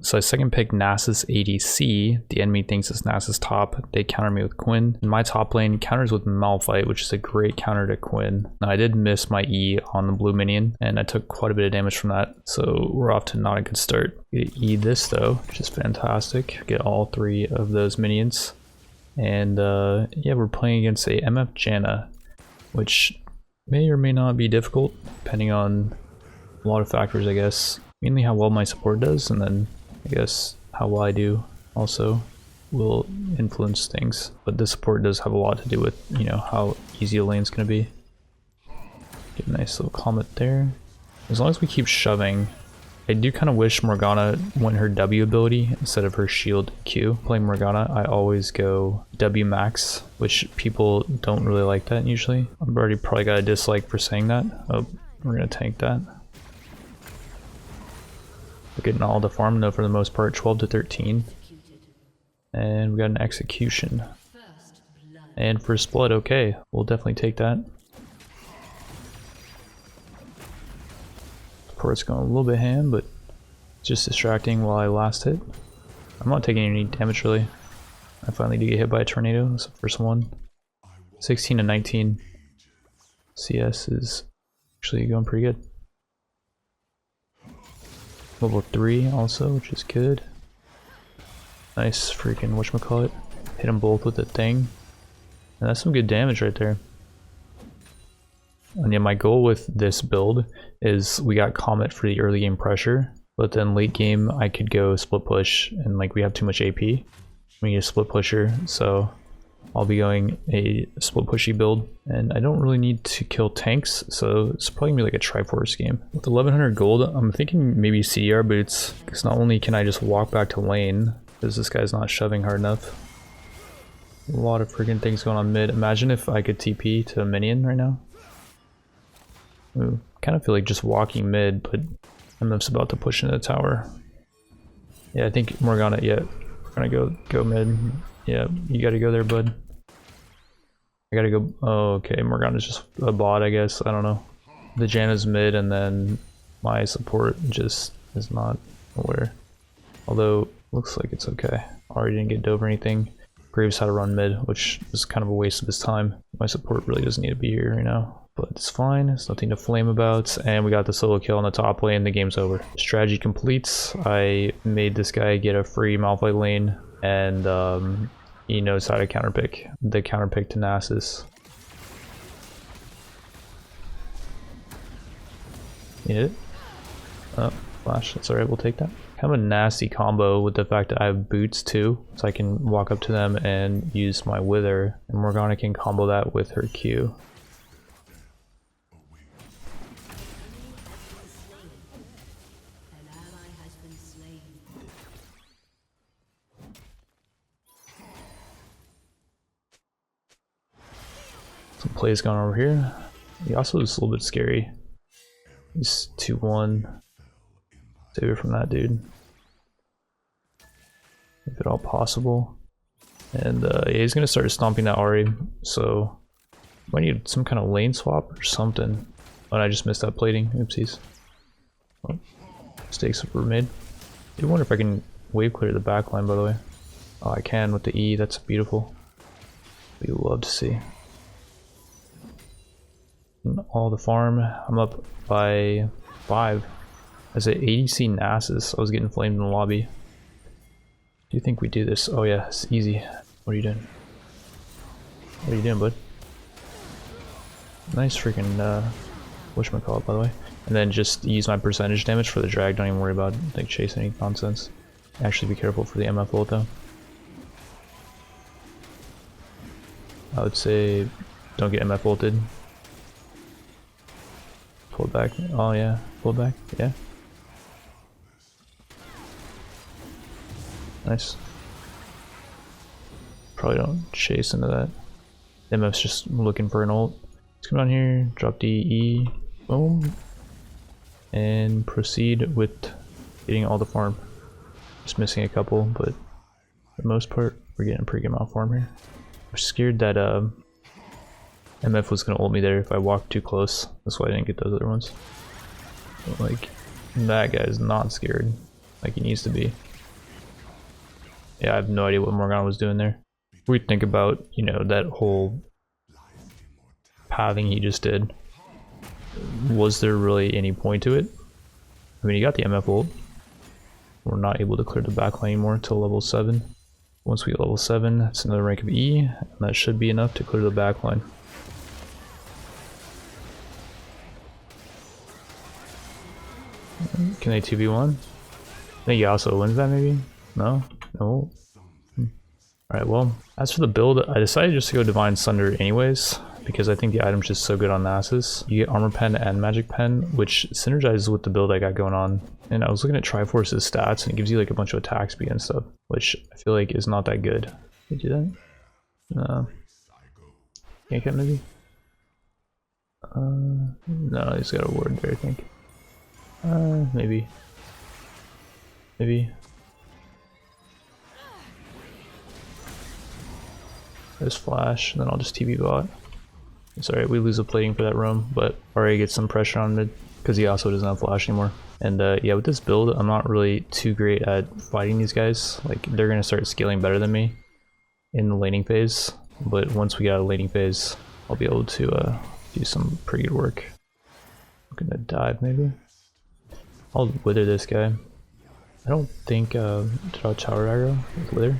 So I second pick NASUS ADC. The enemy thinks it's NASUS top. They counter me with Quinn. And my top lane counters with Malphite, which is a great counter to Quinn. Now I did miss my E on the blue minion, and I took quite a bit of damage from that. So we're off to not a good start. Get E this though, which is fantastic. Get all 3 of those minions. And yeah, we're playing against a MF Janna, which may or may not be difficult, depending on a lot of factors, I guess. Mainly how well my support does, and then I guess how well I do also will influence things. But the support does have a lot to do with, you know, how easy a lane's gonna be. Get a nice little comet there. As long as we keep shoving, I do kind of wish Morgana went her W ability instead of her shield Q. Playing Morgana, I always go W max, which people don't really like that usually. I've already probably got a dislike for saying that. Oh, we're gonna tank that. We're getting all the farm though for the most part, 12 to 13. And we got an execution. And first blood, okay, we'll definitely take that. Support's going a little bit ham, but just distracting while I last hit. I'm not taking any damage really. I finally did get hit by a tornado, that's the first one. 16 to 19. CS is actually going pretty good. Level 3 also, which is good. Nice freaking whatchamacallit. Hit them both with the thing. And that's some good damage right there. And yeah, my goal with this build is we got Comet for the early game pressure, but then late game I could go split push, and like we have too much AP. We need a split pusher, so I'll be going a split pushy build, and I don't really need to kill tanks, so it's probably gonna be like a Triforce game. With 1100 gold, I'm thinking maybe CDR boots, because not only can I just walk back to lane, because this guy's not shoving hard enough. A lot of freaking things going on mid. Imagine if I could TP to a minion right now. Ooh, kind of feel like just walking mid, but MF's about to push into the tower. Yeah, I think Morgana, yeah, we're gonna go mid. Yeah, you gotta go there, bud. I gotta go. Oh, okay, Morgana's just a bot, I guess. I don't know. The Janna's mid, and then my support just is not aware. Although, looks like it's okay. Already didn't get dove or anything. Graves had to run mid, which was kind of a waste of his time. My support really doesn't need to be here right now. But it's fine, there's nothing to flame about. And we got the solo kill on the top lane, the game's over. Strategy completes. I made this guy get a free Malphite lane, and he knows how to counterpick. The counterpick to NASUS. You hit it? Oh, flash, that's alright, we'll take that. Kind of a nasty combo with the fact that I have boots too, so I can walk up to them and use my wither, and Morgana can combo that with her Q. Some plays going over here. He also is a little bit scary. He's 2-1. Save it from that dude. If at all possible. And yeah, he's gonna start stomping that Ahri, so I need some kind of lane swap or something. Oh, I just missed that plating. Oopsies. Oh, mistakes were made. I do wonder if I can wave clear the back line, by the way. Oh, I can with the E. That's beautiful. We love to see. All the farm. I'm up by 5. As an ADC NASUS, I was getting flamed in the lobby. Do you think we do this? Oh yeah, it's easy. What are you doing? What are you doing, bud? Nice freaking whatchamacallit, by the way. And then just use my percentage damage for the drag. Don't even worry about like chasing any nonsense. Actually be careful for the MF ult though. I would say don't get MF ulted. Pull it back. Oh yeah, pull it back. Yeah. Nice. Probably don't chase into that. MF's just looking for an ult. Let's come down here, drop DE, boom, and proceed with getting all the farm. Just missing a couple, but for the most part, we're getting a pretty good amount of farm here. I'm scared that MF was gonna ult me there if I walked too close. That's why I didn't get those other ones. But, like, that guy is not scared like he needs to be. Yeah, I have no idea what Morgana was doing there. We think about, you know, that whole pathing he just did. Was there really any point to it? I mean, he got the MF ult. We're not able to clear the backline anymore until level 7. Once we get level 7, that's another rank of E, and that should be enough to clear the backline. Can they 2v1? I think Yasuo wins that maybe? No? No? Alright, well, as for the build, I decided just to go Divine Sunder anyways, because I think the item's just so good on NASUS. You get Armor Pen and Magic Pen, which synergizes with the build I got going on. And I was looking at Triforce's stats, and it gives you like a bunch of attack speed and stuff, which I feel like is not that good. Can you do that? No. Can't get maybe? No, he's got a ward there, I think. Maybe. Maybe. There's flash, and then I'll just TB bot. It's alright, we lose a plating for that roam, but already get some pressure on mid, because he also doesn't have flash anymore. And yeah, with this build, I'm not really too great at fighting these guys. Like, they're going to start scaling better than me in the laning phase, but once we get out of laning phase, I'll be able to do some pretty good work. I'm gonna dive maybe. I'll wither this guy. I don't think did I tower aggro with wither?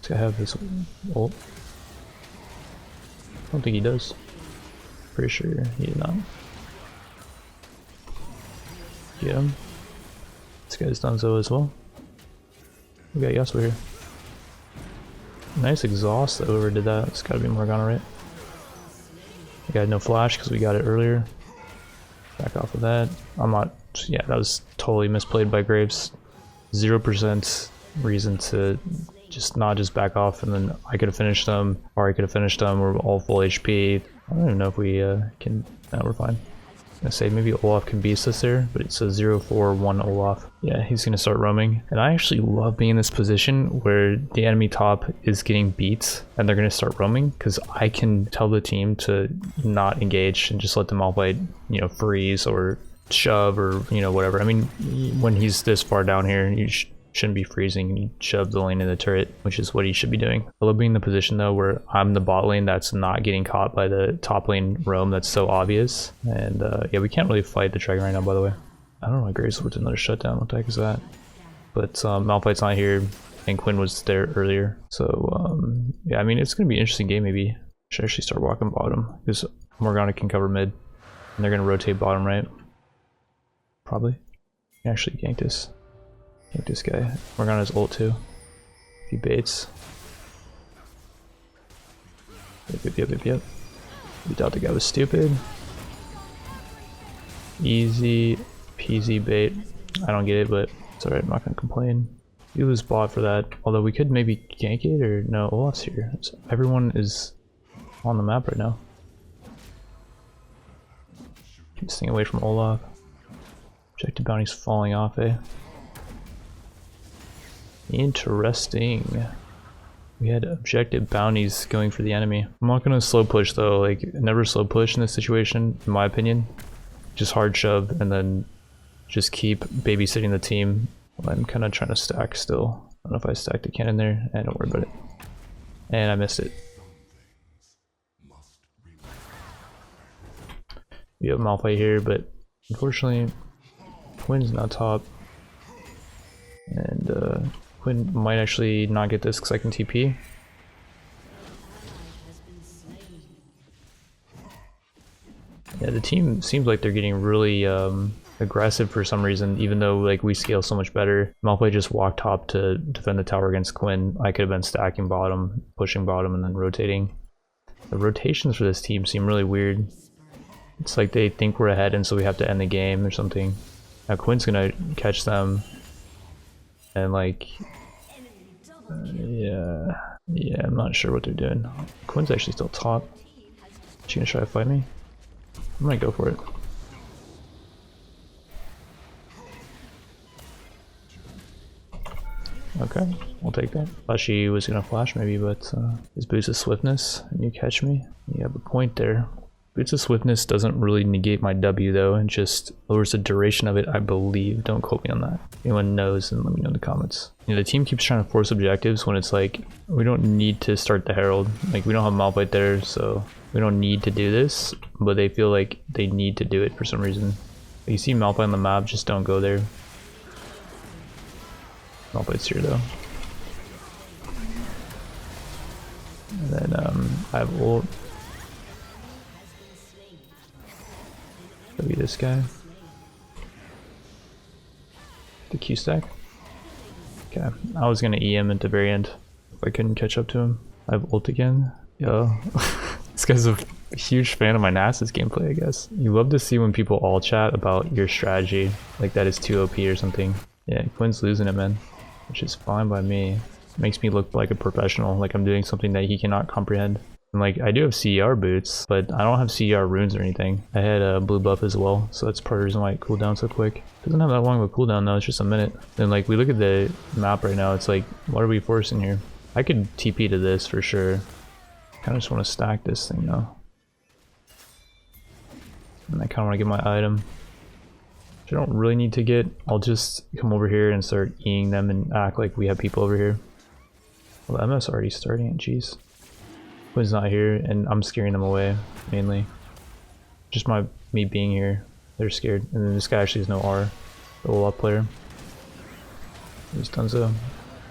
Does he have his ult? I don't think he does. Pretty sure he did not. Get him. This guy's Dunzo as well. We got Yasuo here. Nice exhaust that whoever did that. It's gotta be Morgana, right? We got no flash because we got it earlier. Back off of that. I'm not. Yeah, that was totally misplayed by Graves. 0% reason to just not just back off, and then I could have finished them, or I could have finished them. We're all full HP. I don't even know if we can. No, we're fine. I say maybe Olaf can beast us there, but it's a 0-4-1 Olaf. Yeah, he's gonna start roaming. And I actually love being in this position where the enemy top is getting beat and they're gonna start roaming, because I can tell the team to not engage and just let them all play, you know, freeze or shove or, you know, whatever. I mean, when he's this far down here, you shouldn't be freezing. You shove the lane in the turret, which is what he should be doing. I love being in the position though where I'm the bot lane that's not getting caught by the top lane roam that's so obvious. And yeah, we can't really fight the dragon right now, by the way. I don't know why Graves with another shutdown. What the heck is that? But Malphite's not here, and Quinn was there earlier. So yeah, I mean, it's gonna be an interesting game. Maybe I should actually start walking bottom, because Morgana can cover mid, and they're gonna rotate bottom right. Probably. Actually gank this. Gank this guy. Morgana's ult too. If he baits. Yep. We thought the guy was stupid. Easy peasy bait. I don't get it, but it's alright, I'm not gonna complain. We lose bot for that, although we could maybe gank it, or no, Olaf's here. So everyone is on the map right now. Keep staying away from Olaf. Objective bounty's falling off, eh? Interesting. We had objective bounties going for the enemy. I'm not gonna slow push though, like never slow push in this situation, in my opinion. Just hard shove and then just keep babysitting the team. I'm kind of trying to stack still. I don't know if I stacked a cannon there, and don't worry about it. And I missed it. We have Malphite here, but unfortunately Quinn's not top. And Quinn might actually not get this because I can TP. Yeah, the team seems like they're getting really aggressive for some reason, even though like we scale so much better. Malphite just walked top to defend the tower against Quinn. I could have been stacking bottom, pushing bottom, and then rotating. The rotations for this team seem really weird. It's like they think we're ahead and so we have to end the game or something. Now Quinn's gonna catch them. And like, yeah, I'm not sure what they're doing. Quinn's actually still top. Is she gonna try to fight me? I'm gonna go for it. Okay, we'll take that. Thought she was gonna flash maybe, but his boost of swiftness and you catch me. You have a point there. Boots of Swiftness doesn't really negate my W though, and just lowers the duration of it, I believe. Don't quote me on that. If anyone knows, then let me know in the comments. You know, the team keeps trying to force objectives when it's like, we don't need to start the Herald. Like, we don't have Malphite there, so we don't need to do this, but they feel like they need to do it for some reason. You see Malphite on the map, just don't go there. Malphite's here though. And then I have ult. Be this guy. The Q stack. Okay, I was gonna EM at the very end if I couldn't catch up to him. I have ult again. Yo, this guy's a huge fan of my NASUS gameplay, I guess. You love to see when people all chat about your strategy, like that is too OP or something. Yeah, Quinn's losing it, man, which is fine by me. Makes me look like a professional, like I'm doing something that he cannot comprehend. And like, I do have CER boots, but I don't have CER runes or anything. I had a blue buff as well, so that's part of the reason why it cooled down so quick. Doesn't have that long of a cooldown though, it's just a minute. And like, we look at the map right now, it's like, what are we forcing here? I could TP to this for sure. Kinda just want to stack this thing though. And I kinda want to get my item, which I don't really need to get. I'll just come over here and start eating them and act like we have people over here. Well, the MS already starting, jeez. Quinn's not here, and I'm scaring them away, mainly. Just me being here, they're scared. And then this guy actually has no R, the Olaf player. He's Dunzo.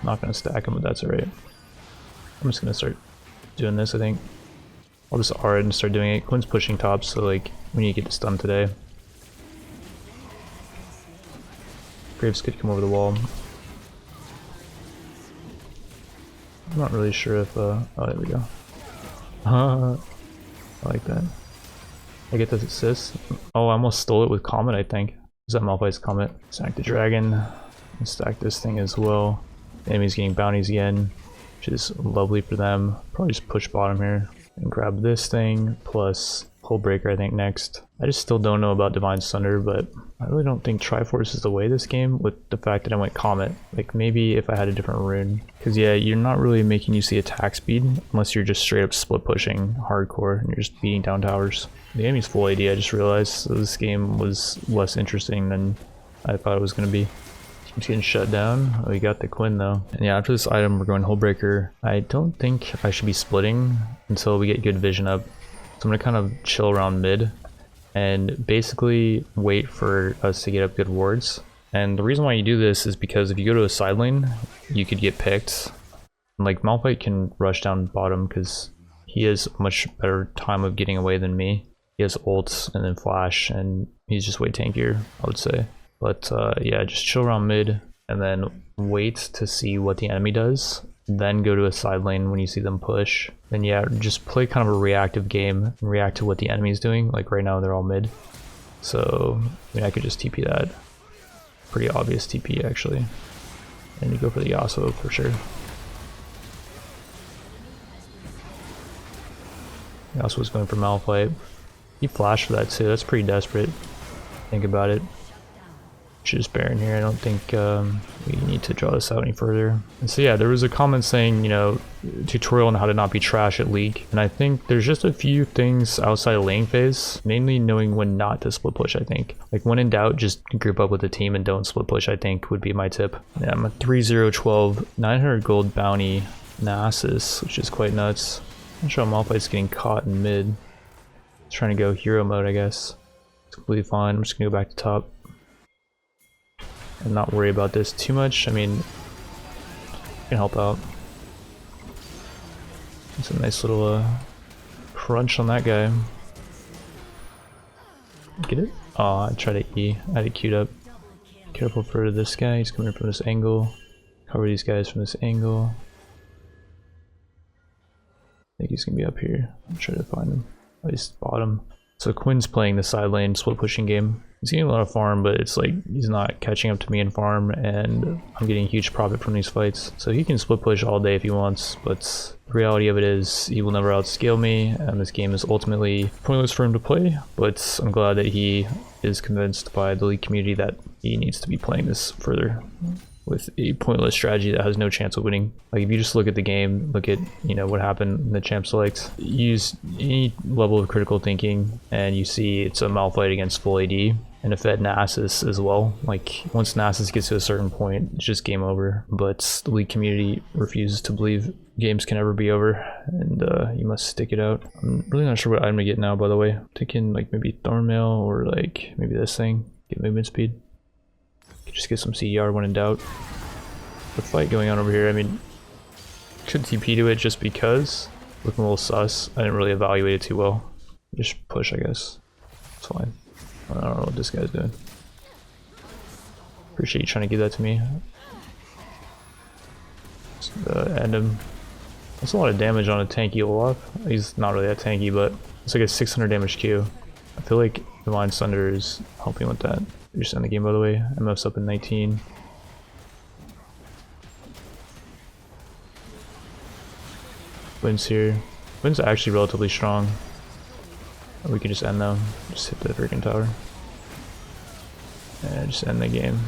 Not gonna stack him, but that's alright. I'm just gonna start doing this, I think. I'll just R it and start doing it. Quinn's pushing top, so like, we need to get this done today. Graves could come over the wall. I'm not really sure if, oh, there we go. I like that. I get this assist. Oh, I almost stole it with Comet, I think. Is that Malphite's Comet? Stack the dragon. And stack this thing as well. The enemy's getting bounties again, which is lovely for them. Probably just push bottom here and grab this thing plus Hull Breaker, I think, next. I just still don't know about Divine Sunder, but I really don't think Triforce is the way this game with the fact that I went Comet. Like, maybe if I had a different rune. Because yeah, you're not really making use of the attack speed unless you're just straight up split pushing hardcore and you're just beating down towers. The enemy's full AD, I just realized, so this game was less interesting than I thought it was going to be. Team's getting shut down. Oh, we got the Quinn though. And yeah, after this item, we're going Hull Breaker. I don't think I should be splitting until we get good vision up. So I'm gonna kind of chill around mid and basically wait for us to get up good wards. And the reason why you do this is because if you go to a side lane, you could get picked. And like, Malphite can rush down bottom because he has much better time of getting away than me. He has ults and then flash, and he's just way tankier, I would say. But yeah, just chill around mid and then wait to see what the enemy does. Then go to a side lane when you see them push. Then yeah, just play kind of a reactive game and react to what the enemy is doing. Like right now they're all mid. So, I mean, I could just TP that. Pretty obvious TP actually. And you go for the Yasuo for sure. Yasuo's going for Malphite. He flashed for that too, that's pretty desperate. Think about it. Should just Baron here. I don't think we need to draw this out any further. And so yeah, there was a comment saying, you know, tutorial on how to not be trash at League. And I think there's just a few things outside of lane phase, mainly knowing when not to split push, I think. Like when in doubt, just group up with the team and don't split push, I think would be my tip. Yeah, I'm a 3-0-12, 900 gold bounty NASUS, which is quite nuts. I'm sure Malphite's getting caught in mid. He's trying to go hero mode, I guess. It's completely fine. I'm just gonna go back to top and not worry about this too much. I mean, can help out. It's a nice little crunch on that guy. Get it? Oh, I tried to E. I had it queued up. Careful for this guy. He's coming from this angle. Cover these guys from this angle. I think he's gonna be up here. I'll try to find him. At least bottom. So Quinn's playing the side lane split pushing game. He's getting a lot of farm, but it's like he's not catching up to me in farm, and I'm getting huge profit from these fights. So he can split push all day if he wants, but the reality of it is he will never outscale me, and this game is ultimately pointless for him to play. But I'm glad that he is convinced by the League community that he needs to be playing this further. with a pointless strategy that has no chance of winning. Like if you just look at the game, look at, you know, what happened in the champ select, use any level of critical thinking and you see it's a Malphite against full AD, and it fed NASUS as well. Like once NASUS gets to a certain point, it's just game over. But the League community refuses to believe games can ever be over, and you must stick it out. I'm really not sure what item to get now, by the way. I'm thinking like maybe Thornmail or like maybe this thing, get movement speed. Just get some CDR when in doubt. The fight going on over here, I mean, could TP to it just because. Looking a little sus. I didn't really evaluate it too well. Just push, I guess. It's fine. I don't know what this guy's doing. Appreciate you trying to give that to me. End him. That's a lot of damage on a tanky Olaf. He's not really that tanky, but it's like a 600 damage Q. I feel like Divine Thunder is helping with that. We just end the game, by the way. MF's up in 19. Wins here. Wins are actually relatively strong. We can just end them. Just hit the freaking tower. And just end the game.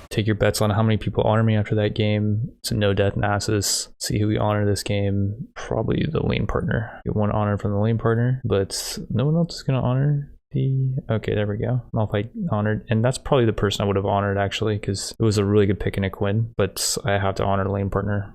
Take your bets on how many people honor me after that game. It's a no death NASUS. See who we honor this game. Probably the lane partner. Get one honor from the lane partner, but no one else is gonna honor the... Okay, there we go. Malphite honored, and that's probably the person I would have honored actually, because it was a really good pick in a Quinn, but I have to honor the lane partner.